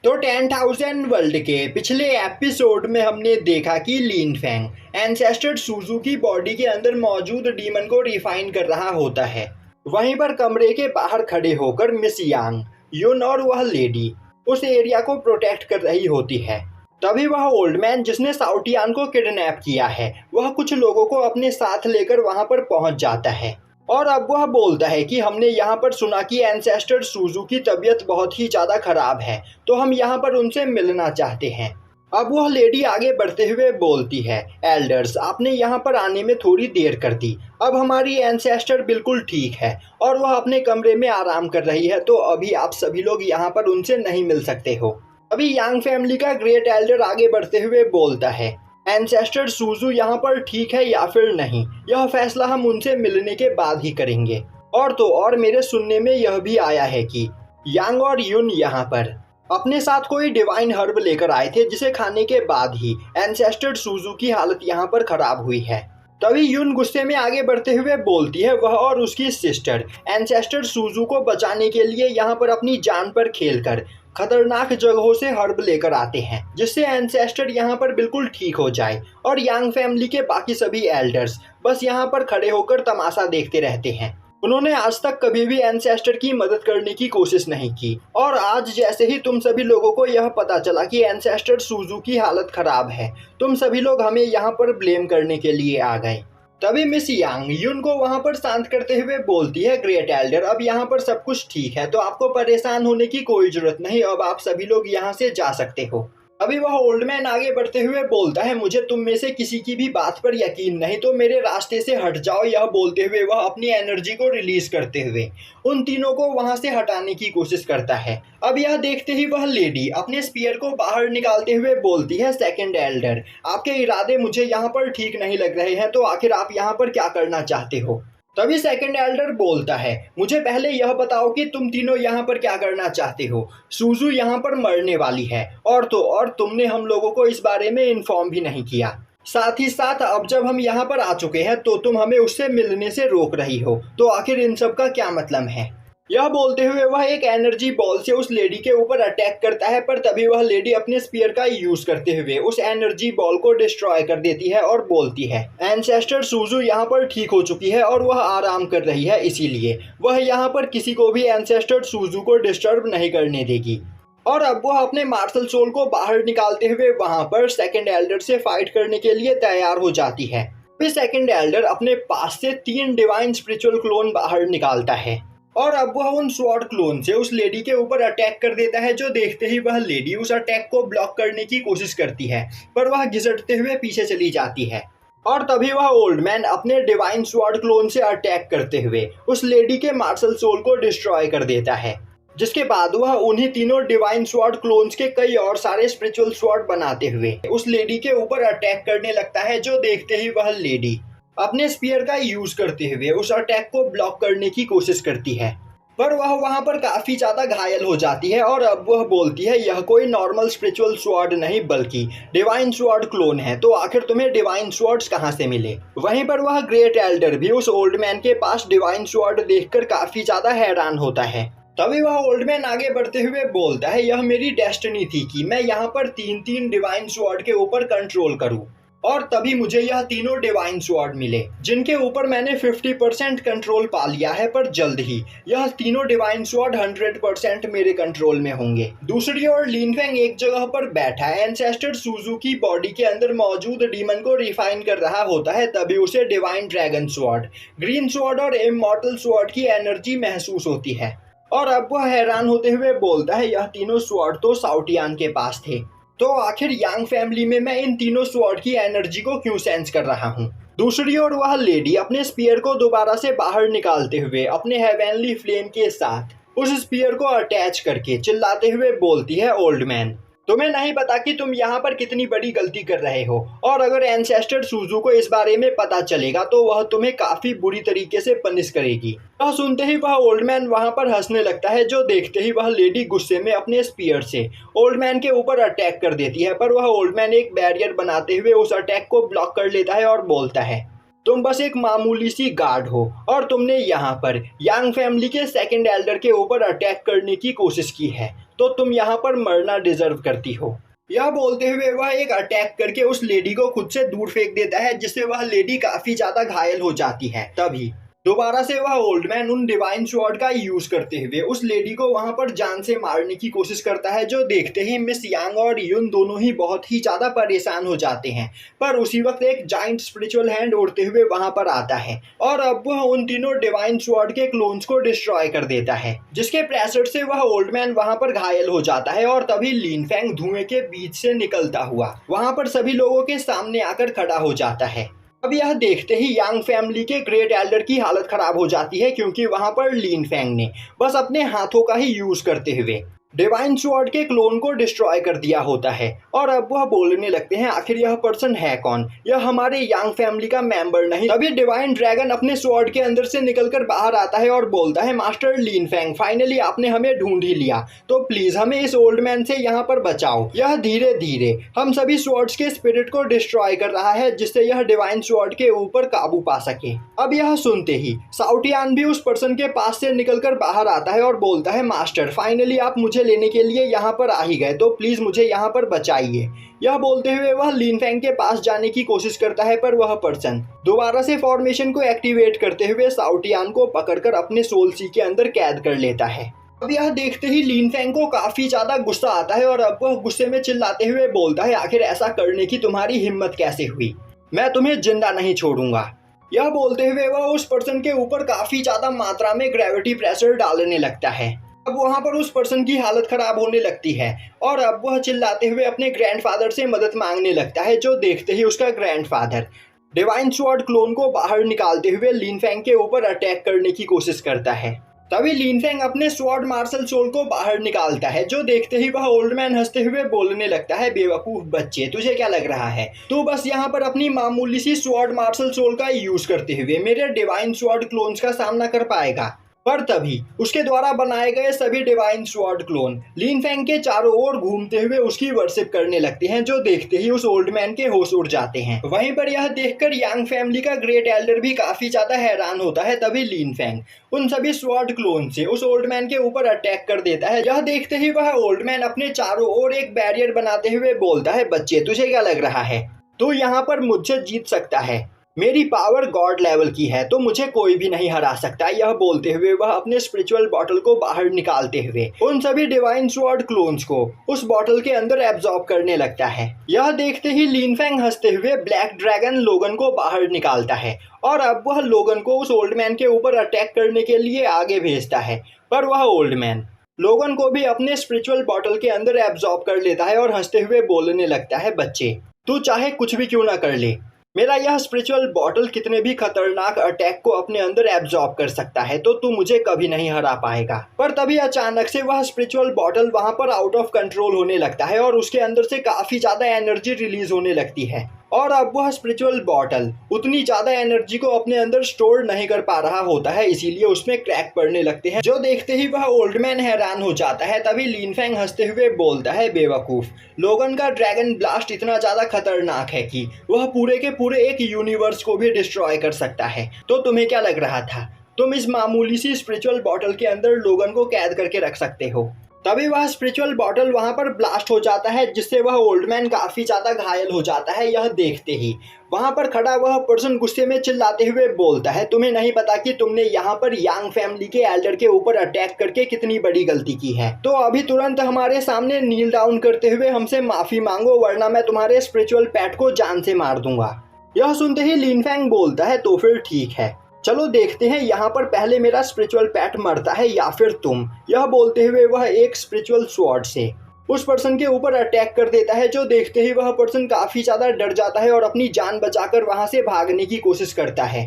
तो 10,000 वर्ल्ड के पिछले एपिसोड में हमने देखा कि लिन फैंग एंसेस्टर सुजू की बॉडी के अंदर मौजूद डीमन को रिफाइन कर रहा होता है। वहीं पर कमरे के बाहर खड़े होकर मिस यांग, युन और वह लेडी उस एरिया को प्रोटेक्ट कर रही होती है। तभी वह ओल्ड मैन जिसने साउटियान को किडनैप किया है, वह कुछ लोगों को अपने साथ लेकर वहां पर पहुंच जाता है। और अब वह बोलता है कि हमने यहाँ पर सुना कि एंसेस्टर सुजू की तबीयत बहुत ही ज़्यादा खराब है, तो हम यहाँ पर उनसे मिलना चाहते हैं। अब वह लेडी आगे बढ़ते हुए बोलती है, एल्डर्स आपने यहाँ पर आने में थोड़ी देर कर दी, अब हमारी एंसेस्टर बिल्कुल ठीक है और वह अपने कमरे में आराम कर रही है, तो अभी आप सभी लोग यहाँ पर उनसे नहीं मिल सकते हो। अभी यांग फैमिली का ग्रेट एल्डर आगे बढ़ते हुए बोलता है, एंसेस्टर सुजू यहाँ पर ठीक है या फिर नहीं, यह फैसला हम उनसे मिलने के बाद ही करेंगे। और तो और मेरे सुनने में यह भी आया है कि यांग और युन यहाँ पर अपने साथ कोई डिवाइन हर्ब लेकर आए थे, जिसे खाने के बाद ही एंसेस्टर सुजू की हालत यहाँ पर खराब हुई है। तभी युन गुस्से में आगे बढ़ते हुए बोलती है, वह और उसकी सिस्टर एंसेस्टर सुजू को बचाने के लिए यहाँ पर अपनी जान पर खेलकर खतरनाक जगहों से हर्ब लेकर आते हैं, जिससे एंसेस्टर यहाँ पर बिल्कुल ठीक हो जाए। और यांग फैमिली के बाकी सभी एल्डर्स बस यहाँ पर खड़े होकर तमाशा देखते रहते हैं। उन्होंने आज तक कभी भी एंसेस्टर की मदद करने की कोशिश नहीं की, और आज जैसे ही तुम सभी लोगों को यह पता चला कि एंसेस्टर सुजू की हालत खराब है, तुम सभी लोग हमें यहाँ पर ब्लेम करने के लिए आ गए। तभी मिस यांग युन को वहां पर शांत करते हुए बोलती है, ग्रेट एल्डर अब यहाँ पर सब कुछ ठीक है, तो आपको परेशान होने की कोई जरूरत नहीं, अब आप सभी लोग यहाँ से जा सकते हो। अभी वह ओल्ड मैन आगे बढ़ते हुए बोलता है, मुझे तुम में से किसी की भी बात पर यकीन नहीं, तो मेरे रास्ते से हट जाओ। यह बोलते हुए वह अपनी एनर्जी को रिलीज करते हुए उन तीनों को वहां से हटाने की कोशिश करता है। अब यह देखते ही वह लेडी अपने स्पीयर को बाहर निकालते हुए बोलती है, सेकंड एल्डर आपके इरादे मुझे यहाँ पर ठीक नहीं लग रहे हैं, तो आखिर आप यहाँ पर क्या करना चाहते हो। तभी सेकंड एल्डर बोलता है, मुझे पहले यह बताओ कि तुम तीनों यहाँ पर क्या करना चाहते हो। सुजू यहाँ पर मरने वाली है, और तो और तुमने हम लोगों को इस बारे में इन्फॉर्म भी नहीं किया। साथ ही साथ अब जब हम यहाँ पर आ चुके हैं तो तुम हमें उससे मिलने से रोक रही हो, तो आखिर इन सब का क्या मतलब है। यह बोलते हुए वह एक एनर्जी बॉल से उस लेडी के ऊपर अटैक करता है, पर तभी वह लेडी अपने स्पीयर का यूज करते हुए उस एनर्जी बॉल को डिस्ट्रॉय कर देती है और बोलती है, एंसेस्टर सुजू यहाँ पर ठीक हो चुकी है और वह आराम कर रही है, इसीलिए वह यहाँ पर किसी को भी एंसेस्टर सुजू को डिस्टर्ब नहीं करने देगी। और अब वह अपने मार्शल सोल को बाहर निकालते हुए वहां पर सेकंड एल्डर से फाइट करने के लिए तैयार हो जाती है। फिर सेकंड एल्डर अपने पास से 3 डिवाइन स्पिरिचुअल क्लोन बाहर निकालता है, और अब वह उन स्वॉर्ड क्लोन से उस लेडी के ऊपर अटैक कर देता है, जो देखते ही वह लेडी उस अटैक को ब्लॉक करने की कोशिश करती है, पर वह घिसटते हुए पीछे चली जाती है। और तभी वह ओल्ड मैन अपने डिवाइन स्वॉर्ड क्लोन से अटैक करते हुए उस लेडी के मार्शल सोल को डिस्ट्रॉय कर देता है, जिसके बाद वह उन्हीं तीनों डिवाइन स्वॉर्ड क्लोन्स के कई और सारे स्पिरिचुअल स्वॉर्ड बनाते हुए उस लेडी के ऊपर अटैक करने लगता है, जो देखते ही वह लेडी अपने स्पीयर का यूज करते हुए उस अटैक को ब्लॉक करने की कोशिश करती है, पर वह वहां पर काफी ज्यादा घायल हो जाती है। और अब वह बोलती है, यह कोई नॉर्मल स्पिरिचुअल स्वॉर्ड नहीं बल्कि डिवाइन स्वॉर्ड क्लोन है, तो आखिर तुम्हें डिवाइन स्वॉर्ड्स कहां से मिले। वहीं पर वह ग्रेट एल्डर भी उस ओल्ड मैन के पास डिवाइन स्वॉर्ड देखकर काफी ज्यादा हैरान होता है। तभी वह ओल्ड मैन आगे बढ़ते हुए बोलता है, यह मेरी डेस्टिनी थी कि मैं यहाँ पर 3 डिवाइन स्वॉर्ड के ऊपर कंट्रोल करूं, और तभी मुझे यह तीनों डिवाइन स्वॉर्ड मिले, जिनके ऊपर मैंने 50% कंट्रोल पा लिया है, पर जल्द ही यह तीनों डिवाइन स्वॉर्ड 100% मेरे कंट्रोल में होंगे। दूसरी ओर लिन फैंग एक जगह पर बैठा एंसेस्टर सुजू की बॉडी के अंदर मौजूद डीमन को रिफाइन कर रहा होता है, तभी उसे divine dragon sword, green sword और इमॉर्टल स्वॉर्ड की एनर्जी महसूस होती है। और अब वह हैरान होते हुए बोलता है, यह तीनों स्वॉर्ड तो साउटियान के पास थे, तो आखिर यांग फैमिली में मैं इन तीनों स्वॉर्ड की एनर्जी को क्यों सेंस कर रहा हूँ। दूसरी ओर वह लेडी अपने स्पीयर को दोबारा से बाहर निकालते हुए अपने हेवेनली फ्लेम के साथ उस स्पीयर को अटैच करके चिल्लाते हुए बोलती है, ओल्ड मैन तुम्हें नहीं पता कि तुम यहाँ पर कितनी बड़ी गलती कर रहे हो, और अगर एंसेस्टर सुजू को इस बारे में पता चलेगा तो वह तुम्हें काफी बुरी तरीके से पनिश करेगी। यह सुनते ही वह ओल्ड मैन वहां पर हंसने लगता है, जो देखते ही वह लेडी गुस्से में अपने स्पीयर से ओल्ड मैन के ऊपर अटैक कर देती है, पर वह ओल्ड मैन एक बैरियर बनाते हुए उस अटैक को ब्लॉक कर लेता है और बोलता है, तुम बस एक मामूली सी गार्ड हो, और तुमने यहाँ पर यांग फैमिली के सेकंड एल्डर के ऊपर अटैक करने की कोशिश की है, तो तुम यहाँ पर मरना डिजर्व करती हो। यह बोलते हुए वह एक अटैक करके उस लेडी को खुद से दूर फेंक देता है, जिससे वह लेडी काफी ज्यादा घायल हो जाती है। तभी दोबारा से वह ओल्ड मैन उन डिवाइन स्वॉर्ड का यूज करते हुए उस लेडी को वहां पर जान से मारने की कोशिश करता है, जो देखते ही मिस यांग और युन दोनों ही बहुत ही ज्यादा परेशान हो जाते हैं। पर उसी वक्त एक जाइंट स्पिरिचुअल हैंड उड़ते हुए वहां पर आता है और अब वह उन तीनों डिवाइन स्वॉर्ड के क्लोन्स को डिस्ट्रॉय कर देता है, जिसके प्रेशर से वह ओल्ड मैन वहां पर घायल हो जाता है। और तभी लिन फेंग धुएं के बीच से निकलता हुआ वहां पर सभी लोगों के सामने आकर खड़ा हो जाता है। अब यह देखते ही यांग फैमिली के ग्रेट एल्डर की हालत खराब हो जाती है, क्योंकि वहां पर लिन फेंग ने बस अपने हाथों का ही यूज करते हुए डिवाइन स्वॉर्ड के क्लोन को डिस्ट्रॉय कर दिया होता है। और अब वह बोलने लगते हैं आखिर यह पर्सन है कौन, यह हमारे यांग फैमिली का मेंबर नहीं। तभी डिवाइन ड्रैगन अपने स्वॉर्ड के अंदर से निकलकर बाहर आता है और बोलता है मास्टर लिन फेंग, फाइनली आपने हमें ढूंढ ही लिया, तो प्लीज हमें इस ओल्ड मैन से यहाँ पर बचाओ। यह धीरे धीरे हम सभी स्वॉर्ड्स के स्पिरिट को डिस्ट्रॉय कर रहा है, जिससे यह डिवाइन स्वॉर्ड के ऊपर काबू पा सके। अब यह सुनते ही साउटियान भी उस पर्सन के पास से निकलकर बाहर आता है और बोलता है मास्टर, फाइनली आप मुझे लेने के लिए यहाँ पर आ ही गए, तो प्लीज मुझे यहाँ पर बचाइए। यह बोलते हुए वह लिन फेंग के पास जाने की कोशिश करता है, पर वह पर्सन दोबारा से फॉर्मेशन को एक्टिवेट करते हुए साउटियान को पकड़कर अपने सोल सी के अंदर कैद कर लेता है। अब यह देखते ही लिन फेंग को काफी ज्यादा गुस्सा आता है और अब वह गुस्से में चिल्लाते हुए बोलता है आखिर ऐसा करने की तुम्हारी हिम्मत कैसे हुई, मैं तुम्हें जिंदा नहीं छोड़ूंगा। यह बोलते हुए वह उस पर्सन के ऊपर काफी ज्यादा मात्रा में ग्रेविटी प्रेशर डालने लगता है। अब वहां पर उस पर्सन की हालत खराब होने लगती है और अब वह चिल्लाते हुए अपने ग्रैंडफादर से मदद मांगने लगता है, जो देखते ही उसका ग्रैंडफादर डिवाइन स्वॉर्ड क्लोन को बाहर निकालते हुए लिन फेंग के ऊपर अटैक करने की कोशिश करता है। तभी लिन फेंग अपने स्वॉर्ड मार्शल सोल को बाहर निकालता है, जो देखते ही वह ओल्ड मैन हंसते हुए बोलने लगता है बेवकूफ बच्चे, तुझे क्या लग रहा है तू बस यहाँ पर अपनी मामूली सी स्वॉर्ड मार्शल सोल का यूज करते हुए मेरे डिवाइन स्वॉर्ड क्लोन्स का सामना कर पाएगा। पर तभी उसके द्वारा बनाए गए सभी डिवाइन स्वॉर्ड क्लोन लिन फेंग के चारों ओर घूमते हुए उसकी वर्शिप करने लगते हैं, जो देखते ही उस ओल्ड मैन के होश उड़ जाते हैं। वहीं पर यह देखकर यांग फैमिली का ग्रेट एल्डर भी काफी ज्यादा हैरान होता है। तभी लिन फेंग उन सभी स्वॉर्ड क्लोन से उस ओल्ड मैन के ऊपर अटैक कर देता है। यह देखते ही वह ओल्ड मैन अपने चारों ओर एक बैरियर बनाते हुए बोलता है बच्चे, तुझे क्या लग रहा है तू यहाँ पर मुझसे जीत सकता है, मेरी पावर गॉड लेवल की है, तो मुझे कोई भी नहीं हरा सकता। यह बोलते हुए वह अपने स्पिरिचुअल बॉटल को बाहर निकालते हुए उन सभी डिवाइन स्वॉर्ड क्लोन्स को उस बॉटल के अंदर एब्जॉर्ब करने लगता है। यह देखते ही लिन फेंग हंसते हुए ब्लैक ड्रैगन लोगन को बाहर निकालता है और अब वह लोगन को उस ओल्ड मैन के ऊपर अटैक करने के लिए आगे भेजता है। पर वह ओल्ड मैन लोगन को भी अपने स्पिरिचुअल बॉटल के अंदर एब्जॉर्ब कर लेता है और हंसते हुए बोलने लगता है बच्चे, तू चाहे कुछ भी क्यों ना कर ले, मेरा यह स्पिरिचुअल बॉटल कितने भी खतरनाक अटैक को अपने अंदर एब्जॉर्ब कर सकता है, तो तू मुझे कभी नहीं हरा पाएगा। पर तभी अचानक से वह स्पिरिचुअल बॉटल वहां पर आउट ऑफ कंट्रोल होने लगता है और उसके अंदर से काफी ज्यादा एनर्जी रिलीज होने लगती है और अब वह स्पिरिचुअल बॉटल उतनी ज्यादा एनर्जी को अपने अंदर स्टोर नहीं कर पा रहा होता है, इसीलिए उसमें क्रैक पड़ने लगते हैं, जो देखते ही वह ओल्ड मैन हैरान हो जाता है। तभी लिन फेंग हंसते हुए बोलता है बेवकूफ, लोगन का ड्रैगन ब्लास्ट इतना ज्यादा खतरनाक है कि वह पूरे के पूरे एक यूनिवर्स को भी डिस्ट्रॉय कर सकता है, तो तुम्हें क्या लग रहा था तुम इस मामूली सी स्पिरिचुअल बॉटल के अंदर लोगन को कैद करके रख सकते हो। तभी वह स्पिरिचुअल बॉटल वहां पर ब्लास्ट हो जाता है, जिससे वह ओल्ड मैन काफी ज्यादा घायल हो जाता है। यह देखते ही वहां पर खड़ा वह पर्सन गुस्से में चिल्लाते हुए बोलता है तुम्हें नहीं पता कि तुमने यहाँ पर यांग फैमिली के एल्डर के ऊपर अटैक करके कितनी बड़ी गलती की है, तो अभी तुरंत हमारे सामने नील डाउन करते हुए हमसे माफी मांगो, वरना मैं तुम्हारे स्पिरिचुअल पेट को जान से मार दूंगा। यह सुनते ही लिन फेंग बोलता है तो फिर ठीक है, चलो देखते हैं यहाँ पर पहले मेरा स्पिरिचुअल पेट मरता है या फिर तुम। यह बोलते हुए वह एक स्पिरिचुअल स्वॉर्ड से उस पर्सन के ऊपर अटैक कर देता है, जो देखते ही वह पर्सन काफी ज्यादा डर जाता है और अपनी जान बचाकर वहां से भागने की कोशिश करता है।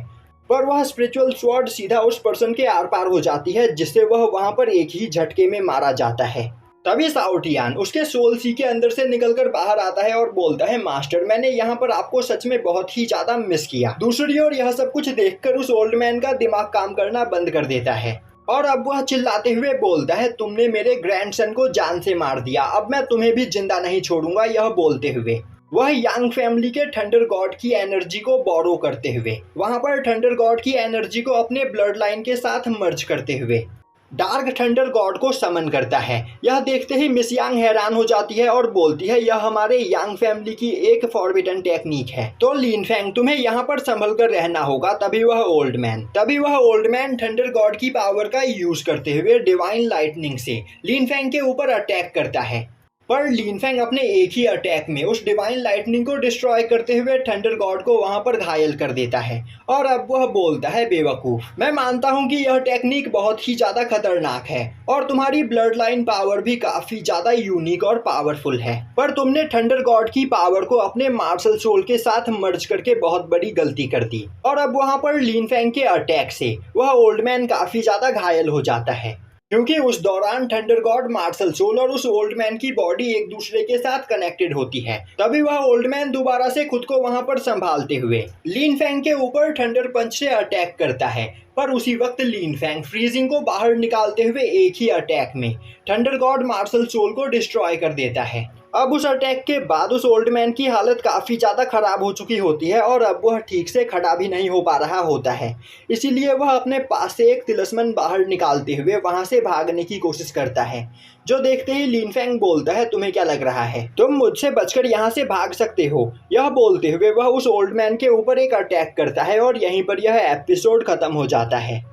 पर वह स्पिरिचुअल स्वॉर्ड सीधा उस पर्सन के आर पार हो जाती है, जिससे वह वहां पर एक ही झटके में मारा जाता है। तभी साउटियान उसके सोल सी के अंदर से निकलकर बाहर आता है और बोलता है मास्टर, मैंने यहाँ पर आपको सच में बहुत ही ज्यादा मिस किया। दूसरी ओर यह सब कुछ देखकर उस ओल्ड मैन का दिमाग काम करना बंद कर देता है और अब वह चिल्लाते हुए बोलता है तुमने मेरे ग्रैंडसन को जान से मार दिया, अब मैं तुम्हें भी जिंदा नहीं छोड़ूंगा। यह बोलते हुए वह यांग फैमिली के थंडर गॉड की एनर्जी को बोरो करते हुए वहां पर थंडर गॉड की एनर्जी को अपने ब्लड लाइन के साथ मर्ज करते हुए डार्क थंडर गॉड को समन करता है। यह देखते ही मिस यांग हैरान हो जाती है और बोलती है यह हमारे यांग फैमिली की एक फॉरबिडन टेक्निक है, तो लिन फेंग तुम्हें यहाँ पर संभल कर रहना होगा। तभी वह ओल्ड मैन थंडर गॉड की पावर का यूज करते हुए डिवाइन लाइटनिंग से लिन फेंग के ऊपर अटैक करता है। पर लिन फेंग अपने एक ही अटैक में उस डिवाइन लाइटनिंग को डिस्ट्रॉय करते हुए थंडर गॉड को वहां पर घायल कर देता है और अब वह बोलता है बेवकूफ, मैं मानता हूं कि यह टेक्निक बहुत ही ज्यादा खतरनाक है और तुम्हारी ब्लड लाइन पावर भी काफी ज्यादा यूनिक और पावरफुल है, पर तुमने थंडर गॉड की पावर को अपने मार्शल सोल के साथ मर्ज करके बहुत बड़ी गलती कर दी। और अब वहां पर लिन फेंग के अटैक से वह ओल्ड मैन काफी ज्यादा घायल हो जाता है, क्योंकि उस दौरान थंडर गॉड, मार्शल सोल और उस ओल्ड मैन की बॉडी एक दूसरे के साथ कनेक्टेड होती है। तभी वह ओल्ड मैन दोबारा से खुद को वहां पर संभालते हुए लिन फेंग के ऊपर थंडर पंच से अटैक करता है, पर उसी वक्त लिन फेंग फ्रीजिंग को बाहर निकालते हुए एक ही अटैक में थंडर गॉड, मार्शल सोल को डिस्ट्रॉय कर देता है। अब उस अटैक के बाद उस ओल्ड मैन की हालत काफ़ी ज़्यादा ख़राब हो चुकी होती है और अब वह ठीक से खड़ा भी नहीं हो पा रहा होता है। इसीलिए वह अपने पास से एक तिलिस्मन बाहर निकालते हुए वहां से भागने की कोशिश करता है, जो देखते ही लिन फेंग बोलता है तुम्हें क्या लग रहा है, तुम मुझसे बचकर यहाँ से भाग सकते हो। यह बोलते हुए वह उस ओल्ड मैन के ऊपर एक अटैक करता है और यहीं पर यह एपिसोड खत्म हो जाता है।